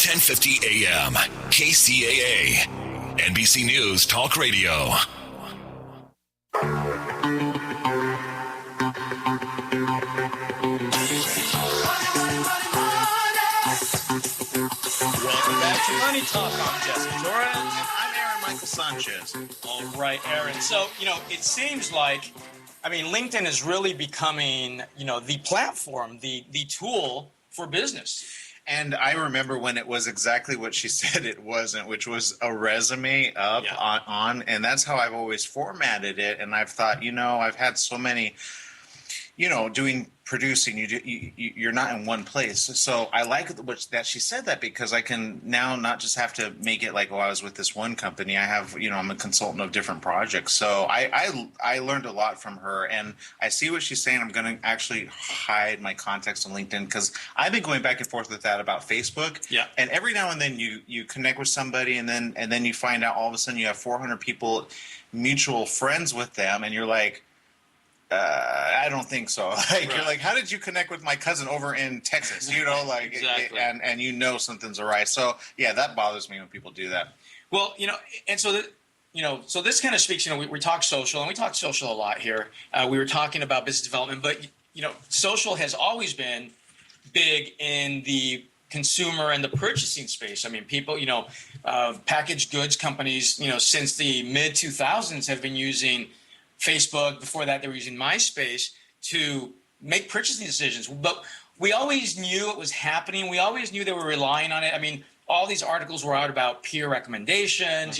1050 AM, KCAA, NBC News Talk Radio. Welcome back to Money Talk. I'm Jesse Torres. And I'm Aaron Michael Sanchez. All right, Aaron. So, it seems like, LinkedIn is really becoming, the platform, the tool for business. And I remember when it was exactly what she said it wasn't, which was a resume up on, and that's how I've always formatted it. And I've thought, I've had so many, producing, you're not in one place. So I like that she said that, because I can now not just have to make it like, I was with this one company. I have, I'm a consultant of different projects. So I learned a lot from her, and I see what she's saying. I'm going to actually hide my contacts on LinkedIn, because I've been going back and forth with that about Facebook. Yeah. And every now and then you connect with somebody, and then you find out all of a sudden you have 400 people, mutual friends with them, and you're like, I don't think so. Right. You're like, how did you connect with my cousin over in Texas? Exactly. And something's awry. So yeah, that bothers me when people do that. Well, and so so this kind of speaks. We talk social, and we talk social a lot here. We were talking about business development, but social has always been big in the consumer and the purchasing space. People, packaged goods companies, since the mid 2000s have been using Facebook. Before that, they were using MySpace to make purchasing decisions. But we always knew it was happening. We always knew they were relying on it. All these articles were out about peer recommendations,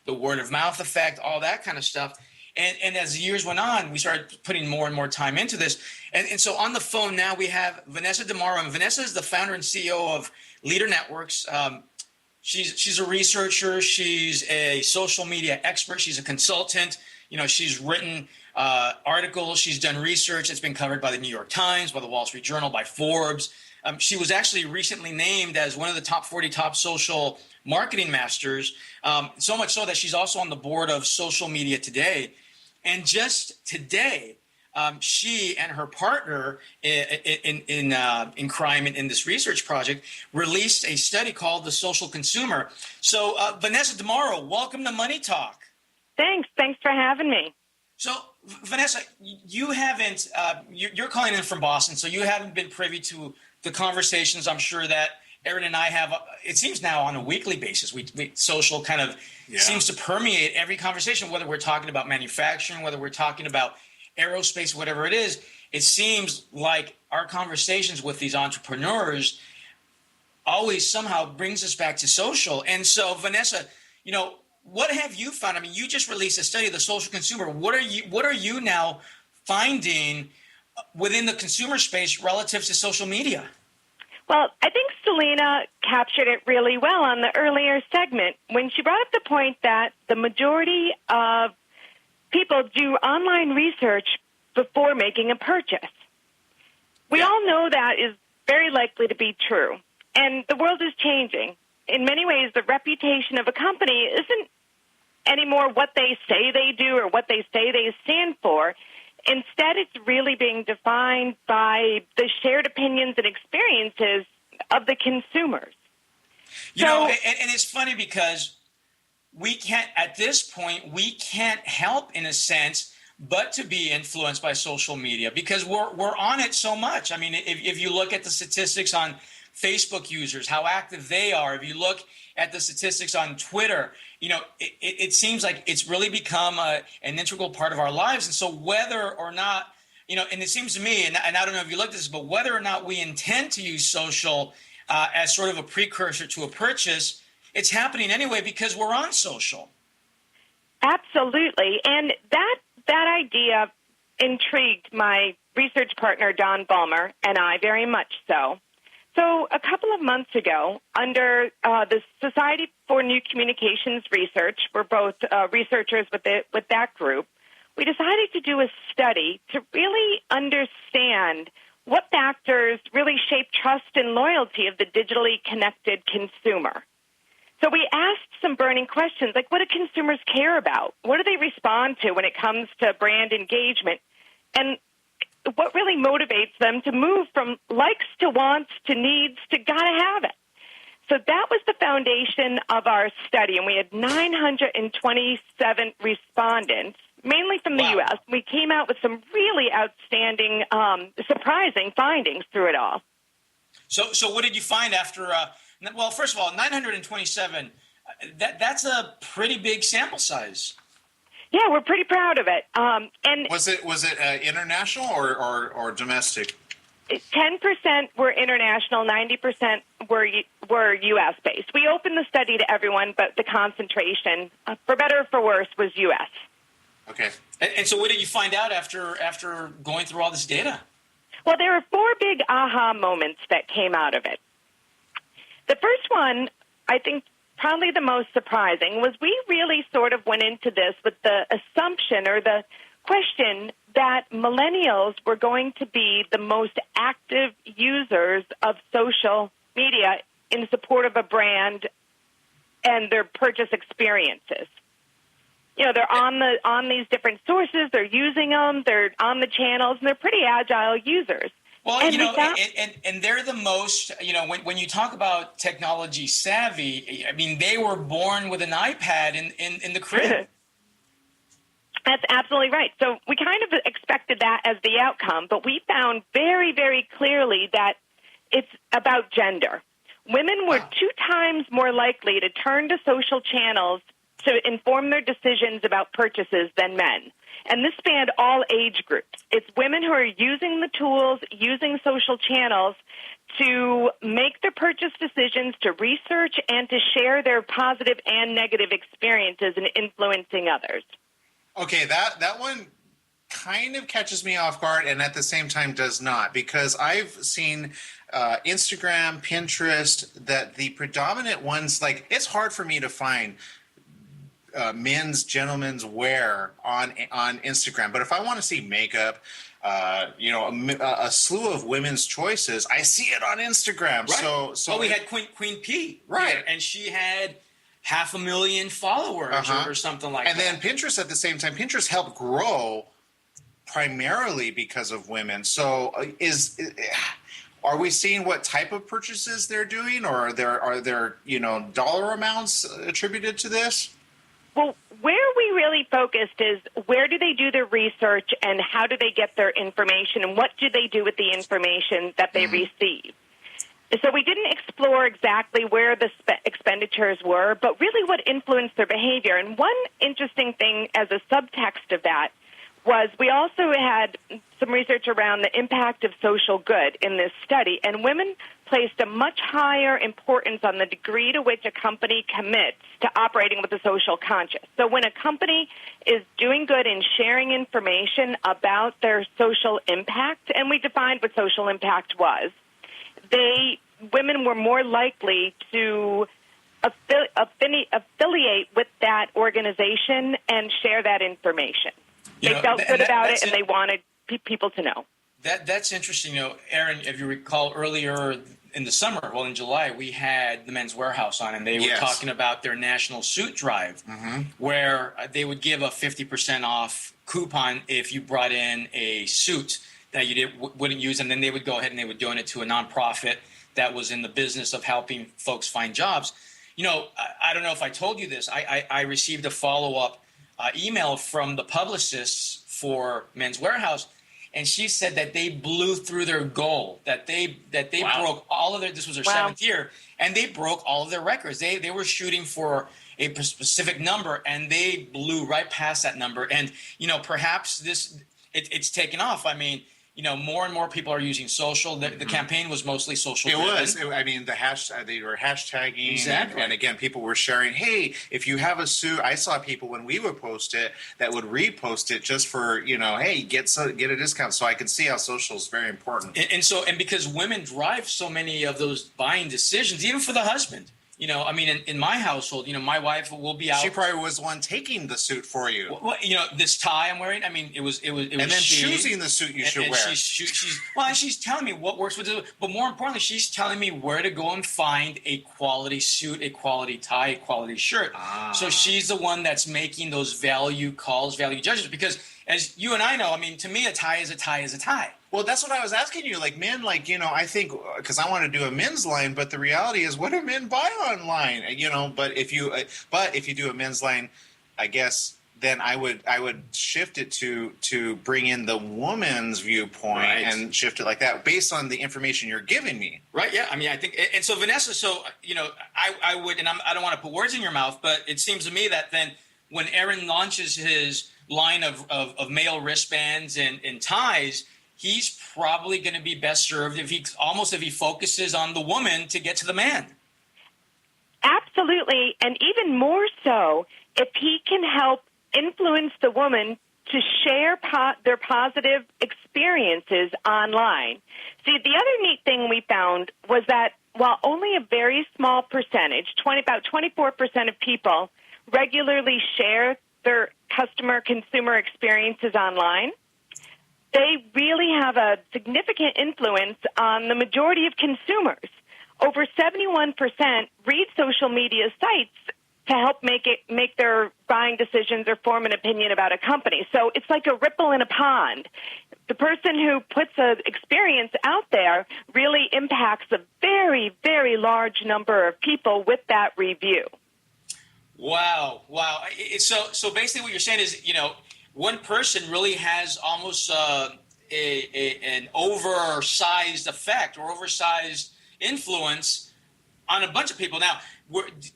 the word of mouth effect, all that kind of stuff. And as the years went on, we started putting more and more time into this. And so on the phone now we have Vanessa DiMauro. And Vanessa is the founder and CEO of Leader Networks. She's a researcher. She's a social media expert. She's a consultant. She's written articles. She's done research. It's been covered by the New York Times, by the Wall Street Journal, by Forbes. She was actually recently named as one of the top 40 top social marketing masters, so much so that she's also on the board of Social Media Today. And just today, she and her partner in crime in this research project released a study called The Social Consumer. So, Vanessa DiMauro, welcome to Money Talk. Thanks for having me. So, Vanessa, you haven't, you're calling in from Boston, so you haven't been privy to the conversations I'm sure that Aaron and I have, it seems now on a weekly basis. We social kind of seems to permeate every conversation, whether we're talking about manufacturing, whether we're talking about aerospace, whatever it is. It seems like our conversations with these entrepreneurs always somehow brings us back to social. And so, Vanessa, what have you found? You just released a study, The Social Consumer. What are you now finding within the consumer space relative to social media? Well, I think Selena captured it really well on the earlier segment when she brought up the point that the majority of people do online research before making a purchase. We all know that is very likely to be true, and the world is changing. In many ways, the reputation of a company isn't anymore what they say they do or what they say they stand for. Instead, it's really being defined by the shared opinions and experiences of the consumers. And it's funny because we can't, at this point, we can't help in a sense but to be influenced by social media because we're on it so much. If you look at the statistics on Facebook users, how active they are, if you look at the statistics on Twitter, it seems like it's really become an integral part of our lives. And so whether or not, and it seems to me, and I don't know if you looked at this, but whether or not we intend to use social as sort of a precursor to a purchase, it's happening anyway because we're on social. Absolutely. And that idea intrigued my research partner, Don Balmer, and I very much so. So a couple of months ago, under the Society for New Communications Research, we're both researchers with that group, we decided to do a study to really understand what factors really shape trust and loyalty of the digitally connected consumer. So we asked some burning questions, like what do consumers care about? What do they respond to when it comes to brand engagement? And what really motivates them to move from likes to wants to needs to gotta have it? So that was the foundation of our study, and we had 927 respondents, mainly from the Wow. U.S. We came out with some really outstanding, surprising findings through it all. So what did you find after? Well, first of all, 927. That's a pretty big sample size. Yeah, we're pretty proud of it. And Was it international or domestic? 10% were international, 90% were U.S. based. We opened the study to everyone, but the concentration, for better or for worse, was U.S. Okay. And so what did you find out after going through all this data? Well, there were 4 big aha moments that came out of it. The first one, I think probably the most surprising, was we really sort of went into this with the assumption or the question that millennials were going to be the most active users of social media in support of a brand and their purchase experiences. You know, they're on these different sources, they're using them, they're on the channels, and they're pretty agile users. Well, and you know, and they're the most, you know, when you talk about technology savvy, I mean, they were born with an iPad in the crib. That's absolutely right. So we kind of expected that as the outcome, but we found very, very clearly that it's about gender. Women were 2 times more likely to turn to social channels to inform their decisions about purchases than men. And this spanned all age groups. It's women who are using the tools, using social channels to make their purchase decisions, to research, and to share their positive and negative experiences in influencing others. Okay, that one kind of catches me off guard and at the same time does not, because I've seen Instagram, Pinterest, that the predominant ones, like, it's hard for me to find gentlemen's wear on Instagram. But if I want to see makeup, you know, a slew of women's choices, I see it on Instagram. Right. So well, we had Queen P, right, here, and she had 500,000 followers or something like that. And then Pinterest at the same time. Pinterest helped grow primarily because of women. So are we seeing what type of purchases they're doing, or are there you know, dollar amounts attributed to this? Well, where we really focused is where do they do their research and how do they get their information and what do they do with the information that they receive. So we didn't explore exactly where the expenditures were, but really what influenced their behavior. And one interesting thing as a subtext of that was we also had some research around the impact of social good in this study, and women placed a much higher importance on the degree to which a company commits to operating with a social conscience. So when a company is doing good in sharing information about their social impact, and we defined what social impact was, women were more likely to affiliate with that organization and share that information. They felt good about it, and they wanted people to know. That's interesting. You know, Aaron, if you recall earlier in the summer, well, in July, we had the Men's Warehouse on, and they were talking about their national suit drive, where they would give a 50% off coupon if you brought in a suit that you wouldn't use, and then they would go ahead and they would donate it to a nonprofit that was in the business of helping folks find jobs. You know, I don't know if I told you this. I received a follow-up email from the publicists for Men's Warehouse, and she said that they blew through their goal, that they broke all of their, this was their 7th year, and they broke all of their records. They were shooting for a specific number, and they blew right past that number. And, you know, perhaps it's taken off. I mean, you know, more and more people are using social. The campaign was mostly social. It was. I mean, they were hashtagging. Exactly. And again, people were sharing, hey, if you have a suit, I saw people when we would post it that would repost it just for, you know, hey, get a discount. So I can see how social is very important. And because women drive so many of those buying decisions, even for the husband. You know, I mean, in my household, you know, my wife will be out. She probably was the one taking the suit for you. Well, you know, this tie I'm wearing. I mean, it was. And then choosing the suit you should wear. She's telling me what works with it. But more importantly, she's telling me where to go and find a quality suit, a quality tie, a quality shirt. So she's the one that's making those value calls, value judgments. Because as you and I know, I mean, to me, a tie is a tie is a tie. Well, that's what I was asking you. Like men, like, I think because I want to do a men's line, but the reality is, what do men buy online? But if you do a men's line, I guess then I would shift it to bring in the woman's viewpoint and shift it like that based on the information you're giving me. Right. Yeah. I mean, I think, and so Vanessa, I would, and I don't want to put words in your mouth, but it seems to me that then when Aaron launches his line of male wristbands and ties, he's probably going to be best served if he focuses on the woman to get to the man. Absolutely. And even more so, if he can help influence the woman to share their positive experiences online. See, the other neat thing we found was that while only a very small percentage, about 24% of people regularly share their consumer experiences online, they really have a significant influence on the majority of consumers. Over 71% read social media sites to help make their buying decisions or form an opinion about a company. So it's like a ripple in a pond. The person who puts an experience out there really impacts a very, very large number of people with that review. Wow. So basically what you're saying is, one person really has almost an oversized effect or oversized influence on a bunch of people. Now,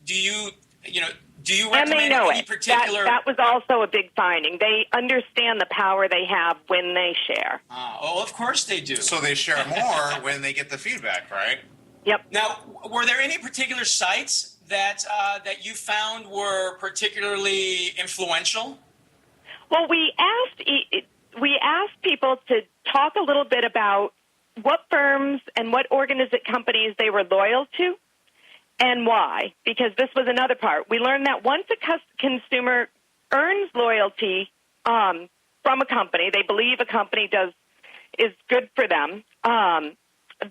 do you recommend and they know any particular? That was also a big finding. They understand the power they have when they share. Of course they do. So they share more when they get the feedback, right? Yep. Now, were there any particular sites that you found were particularly influential? Well, we asked people to talk a little bit about what firms and what companies they were loyal to and why, because this was another part. We learned that once a consumer earns loyalty from a company, they believe a company is good for them,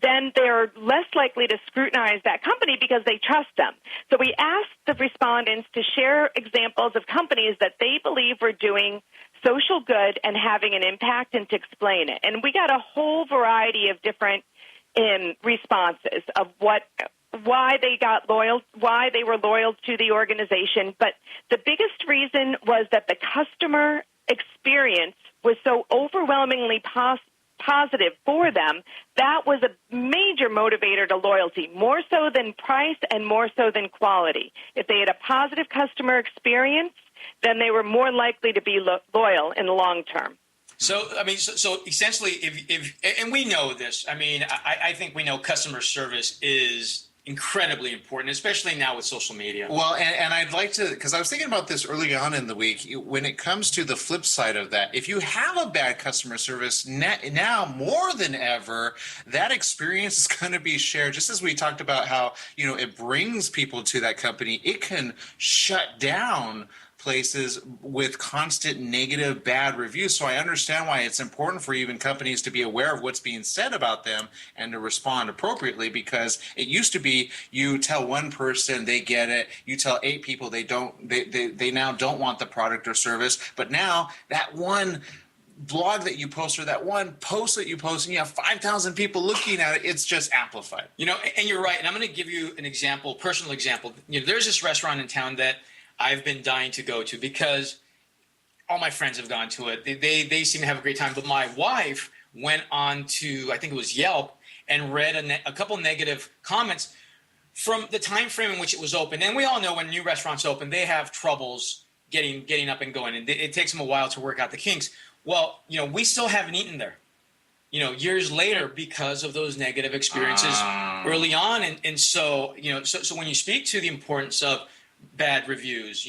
then they're less likely to scrutinize that company because they trust them. So we asked the respondents to share examples of companies that they believe were doing social good and having an impact and to explain it. And we got a whole variety of different responses of why they were loyal to the organization. But the biggest reason was that the customer experience was so overwhelmingly positive for them. That was a major motivator to loyalty, more so than price and more so than quality. If they had a positive customer experience, then they were more likely to be loyal in the long term. So, I mean, so essentially, if and we know this, I mean, I think we know customer service is incredibly important, especially now with social media. Well, and I'd like to, because I was thinking about this early on in the week, when it comes to the flip side of that, if you have a bad customer service, now more than ever, that experience is going to be shared. Just as we talked about how, it brings people to that company, it can shut down places with constant negative, bad reviews. So I understand why it's important for even companies to be aware of what's being said about them and to respond appropriately, because it used to be you tell one person, they get it. You tell 8 people they don't, they now don't want the product or service. But now that one blog that you post or that one post that you post and you have 5,000 people looking at it, it's just amplified. And you're right. And I'm going to give you an example, personal example. There's this restaurant in town that I've been dying to go to because all my friends have gone to it. They seem to have a great time. But my wife went on to, I think it was Yelp, and read a couple negative comments from the time frame in which it was open. And we all know when new restaurants open, they have troubles getting up and going. And it takes them a while to work out the kinks. Well, we still haven't eaten there, years later because of those negative experiences early on. And so, so when you speak to the importance of bad reviews,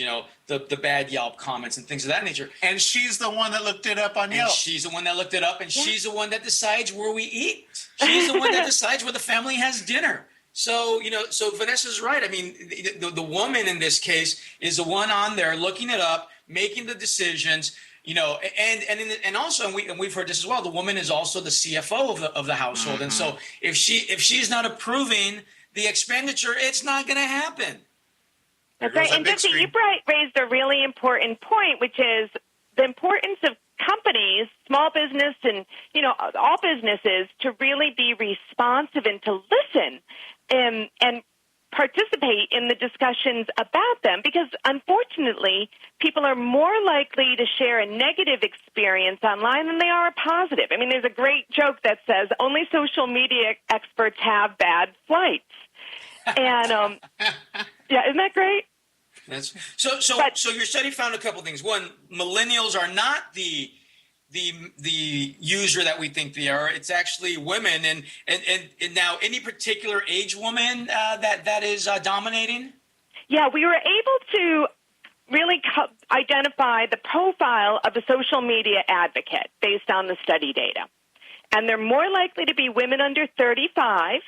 the bad Yelp comments and things of that nature. And she's the one that looked it up on Yelp. And she's the one that looked it up, and she's the one that decides where we eat. She's the one that decides where the family has dinner. So, so Vanessa's right. I mean, the woman in this case is the one on there looking it up, making the decisions, and also, and we've heard this as well, the woman is also the CFO of the household. Mm-hmm. And so if she's not approving the expenditure, it's not going to happen. That's right. And Jesse, you raised a really important point, which is the importance of companies, small business and, all businesses to really be responsive and to listen and participate in the discussions about them, because unfortunately people are more likely to share a negative experience online than they are a positive. I mean, there's a great joke that says only social media experts have bad flights. And yeah, isn't that great? So your study found a couple things. One, millennials are not the user that we think they are. It's actually women, and now any particular age woman that is dominating. Yeah, we were able to really identify the profile of a social media advocate based on the study data, and they're more likely to be women under 35,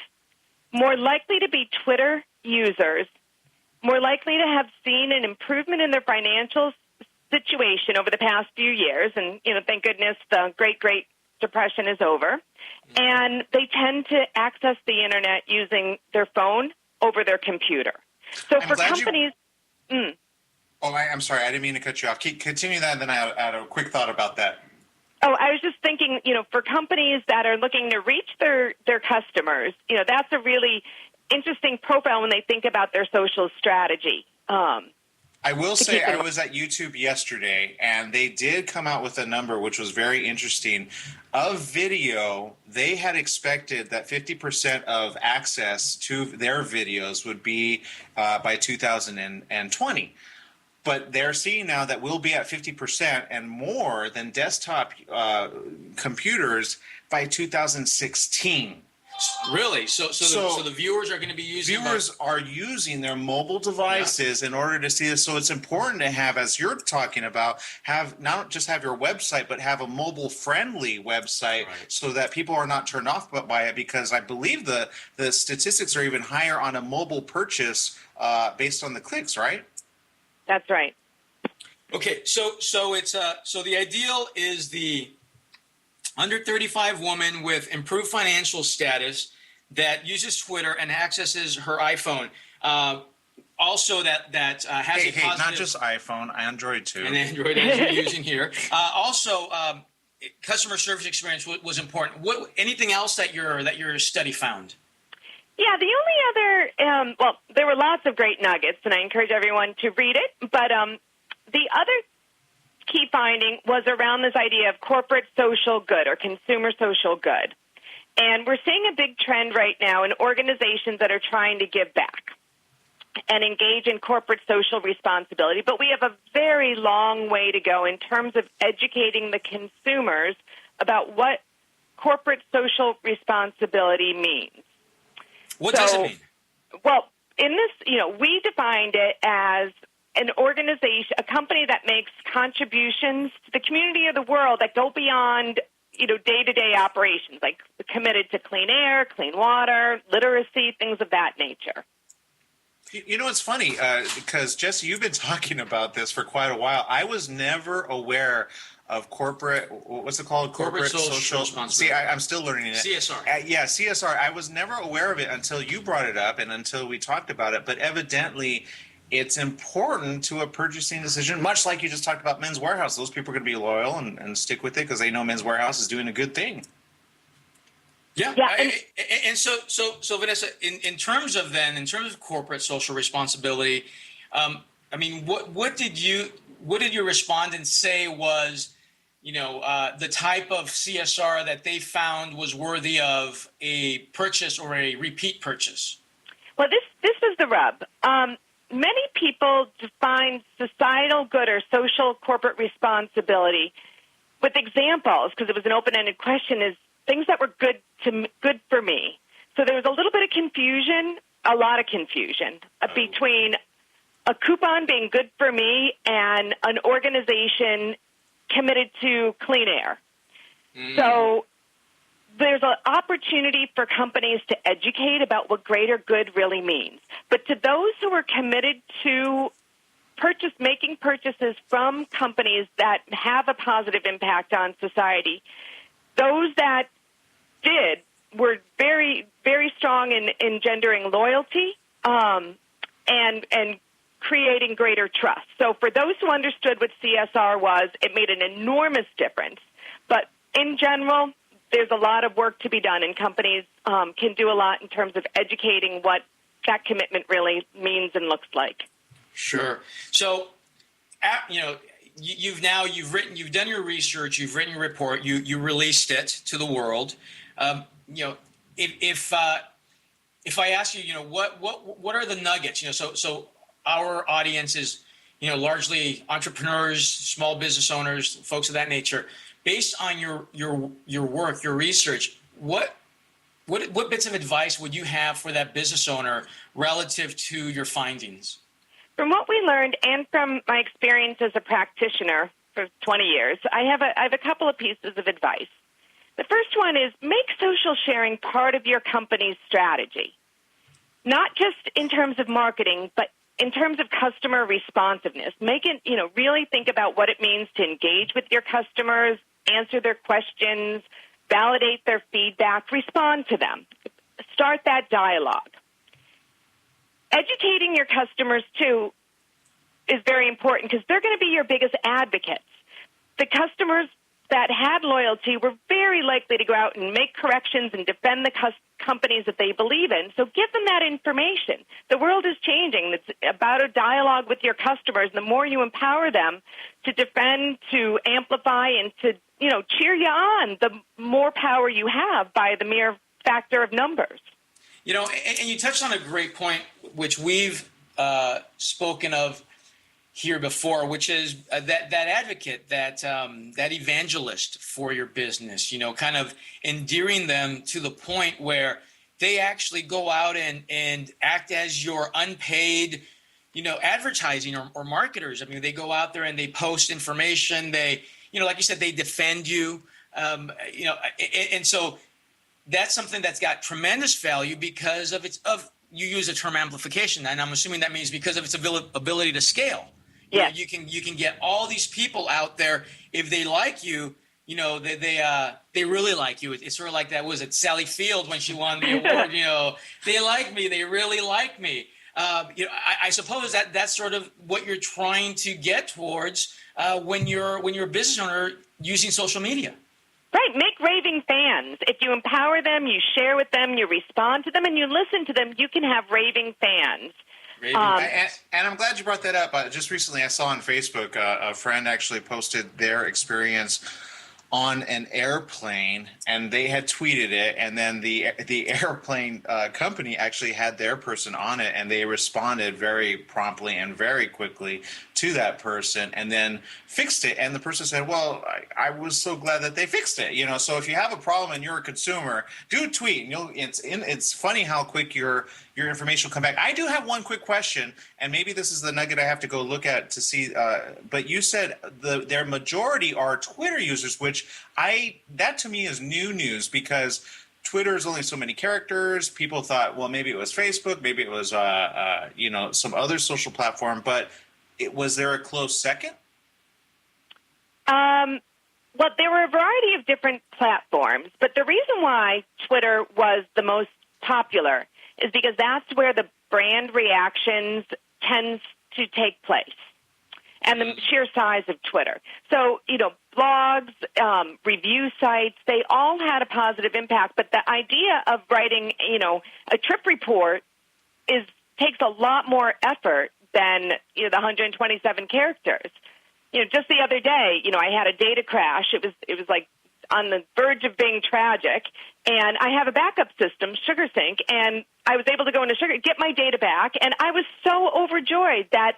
more likely to be Twitter users, more likely to have seen an improvement in their financial situation over the past few years, and thank goodness the Great Depression is over, and they tend to access the internet using their phone over their computer. So for companies, Oh, I'm sorry, I didn't mean to cut you off. Continue that, and then I had a quick thought about that. Oh, I was just thinking, for companies that are looking to reach their customers, that's a really interesting profile when they think about their social strategy. I will say I was at YouTube yesterday, and they did come out with a number which was very interesting. Of video, they had expected that 50% of access to their videos would be by 2020. But they're seeing now that we'll be at 50% and more than desktop computers by 2016. Really? So the viewers are going to be using are using their mobile devices in order to see this. So it's important to have, as you're talking about, have not just have your website, but have a mobile friendly website, so that people are not turned off by it. Because I believe the statistics are even higher on a mobile purchase based on the clicks, right? That's right. Okay, so it's so the ideal is the under 35 woman with improved financial status that uses Twitter and accesses her iPhone. Also, that has a positive. Not just iPhone, Android too. And Android, as you're using here. Also, customer service experience was important. Anything else that your study found? Yeah, the only other, there were lots of great nuggets, and I encourage everyone to read it. But the other key finding was around this idea of corporate social good or consumer social good. And we're seeing a big trend right now in organizations that are trying to give back and engage in corporate social responsibility. But we have a very long way to go in terms of educating the consumers about what corporate social responsibility means. What does it mean? Well, in this, we defined it as an organization, a company that makes contributions to the community of the world that go beyond, day-to-day operations, like committed to clean air, clean water, literacy, things of that nature. It's funny because, Jesse, you've been talking about this for quite a while. I was never aware of corporate, what's it called? Corporate social responsibility. See, I'm still learning it. CSR. CSR. I was never aware of it until you brought it up and until we talked about it. But evidently, it's important to a purchasing decision, much like you just talked about Men's Warehouse. Those people are going to be loyal and stick with it because they know Men's Warehouse is doing a good thing. Yeah. And so Vanessa, in terms of corporate social responsibility, what did your respondents say was, the type of CSR that they found was worthy of a purchase or a repeat purchase? Well, this was the rub. Many people define societal good or social corporate responsibility with examples, because it was an open-ended question, is things that were good for me. So there was a little bit of confusion, a lot of confusion between a coupon being good for me and an organization committed to clean air. So there's an opportunity for companies to educate about what greater good really means. But to those who are committed to making purchases from companies that have a positive impact on society, those that did were very, very strong in engendering loyalty and creating greater trust. So for those who understood what CSR was, it made an enormous difference. But in general, there's a lot of work to be done, and companies can do a lot in terms of educating what that commitment really means and looks like. Sure. So, you've done your research, you've written your report, you released it to the world. If I ask you, what are the nuggets? So our audience is, largely entrepreneurs, small business owners, folks of that nature. Based on your work, your research, what bits of advice would you have for that business owner relative to your findings? From what we learned and from my experience as a practitioner for 20 years, I have a couple of pieces of advice. The first one is make social sharing part of your company's strategy, not just in terms of marketing, but in terms of customer responsiveness. Make it, really think about what it means to engage with your customers, answer their questions, validate their feedback, respond to them. Start that dialogue. Educating your customers, too, is very important because they're going to be your biggest advocates. The customers that had loyalty were very likely to go out and make corrections and defend the companies that they believe in. So give them that information. The world is changing. It's about a dialogue with your customers. The more you empower them to defend, to amplify, and to, cheer you on, the more power you have by the mere factor of numbers. And you touched on a great point, which we've spoken of here before, which is that advocate, that evangelist for your business, kind of endearing them to the point where they actually go out and act as your unpaid, advertising or marketers. I mean, they go out there and they post information. They, like you said, they defend you, and so that's something that's got tremendous value because of you use the term amplification, and I'm assuming that means because of its ability to scale. Yeah. You can get all these people out there. If they like you, they really like you. It's sort of like that. Was it Sally Field when she won the award? They like me. They really like me. I suppose that's sort of what you're trying to get towards when you're a business owner using social media. Right. Make raving fans. If you empower them, you share with them, you respond to them, and you listen to them, you can have raving fans. And I'm glad you brought that up. Just recently I saw on Facebook a friend actually posted their experience on an airplane, and they had tweeted it, and then the airplane company actually had their person on it, and they responded very promptly and very quickly to that person and then fixed it. And the person said, well, I was so glad that they fixed it. So if you have a problem and you're a consumer, do tweet, and it's funny how quick your information will come back. I do have one quick question, and maybe this is the nugget I have to go look at to see. But you said their majority are Twitter users, which that to me is new news because Twitter is only so many characters. People thought, well, maybe it was Facebook, maybe it was some other social platform. But was there a close second? Well, there were a variety of different platforms, but the reason why Twitter was the most popular is because that's where the brand reactions tends to take place and the sheer size of Twitter. So, blogs, review sites, they all had a positive impact, but the idea of writing, a trip report takes a lot more effort than, the 127 characters. Just the other day, I had a data crash. It was like on the verge of being tragic, and I have a backup system, SugarSync, and I was able to go into get my data back, and I was so overjoyed that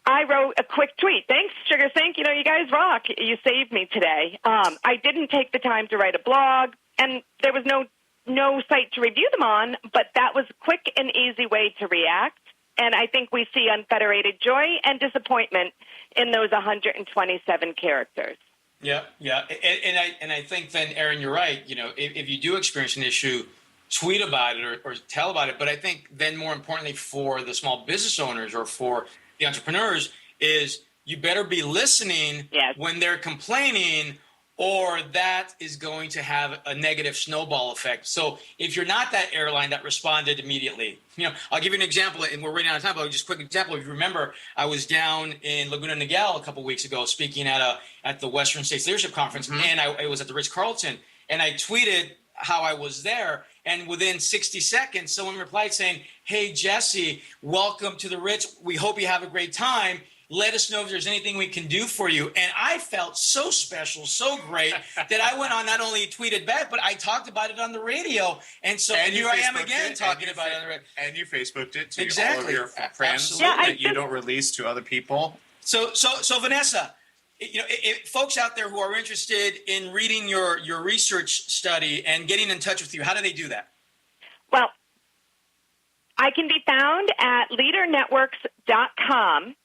I wrote a quick tweet. Thanks, SugarSync. You guys rock. You saved me today. I didn't take the time to write a blog, and there was no site to review them on, but that was a quick and easy way to react. And I think we see unfederated joy and disappointment in those 127 characters. Yeah. And I think then, Aaron, you're right. If you do experience an issue, tweet about it or tell about it. But I think then more importantly for the small business owners or for the entrepreneurs is you better be listening when they're complaining or that is going to have a negative snowball effect. So if you're not that airline that responded immediately, I'll give you an example, and we're running out of time, but just a quick example. If you remember, I was down in Laguna Niguel a couple of weeks ago speaking at the Western States Leadership Conference, and I was at the Ritz-Carlton, and I tweeted how I was there, and within 60 seconds, someone replied saying, "Hey, Jesse, welcome to the Ritz. We hope you have a great time. Let us know if there's anything we can do for you." And I felt so special, so great that I went on, not only tweeted back, but I talked about it on the radio. And so and here I am again talking about it on the radio. And you Facebooked it to Exactly. all of your friends that you don't release to other people. So Vanessa, folks out there who are interested in reading your research study and getting in touch with you, how do they do that? Well, I can be found at leadernetworks.com.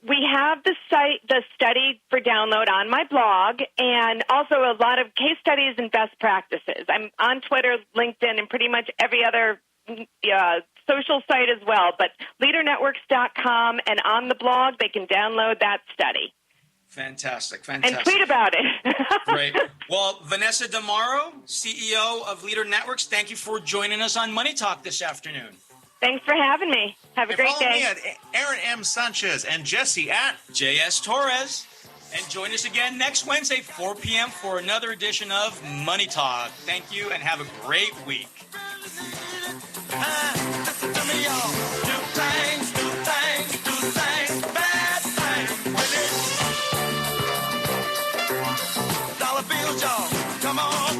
We have the study for download on my blog, and also a lot of case studies and best practices. I'm on Twitter, LinkedIn, and pretty much every other social site as well. But leadernetworks.com, and on the blog, they can download that study. Fantastic. And tweet about it. Great. Well, Vanessa DiMauro, CEO of Leader Networks, thank you for joining us on Money Talk this afternoon. Thanks for having me. Have a great follow day. me at Aaron M. Sanchez and Jesse at JS Torres. And join us again next Wednesday, 4 p.m. for another edition of Money Talk. Thank you and have a great week. Listen to me, y'all. Do things, bad things with it. Dollar bills, y'all. Come on,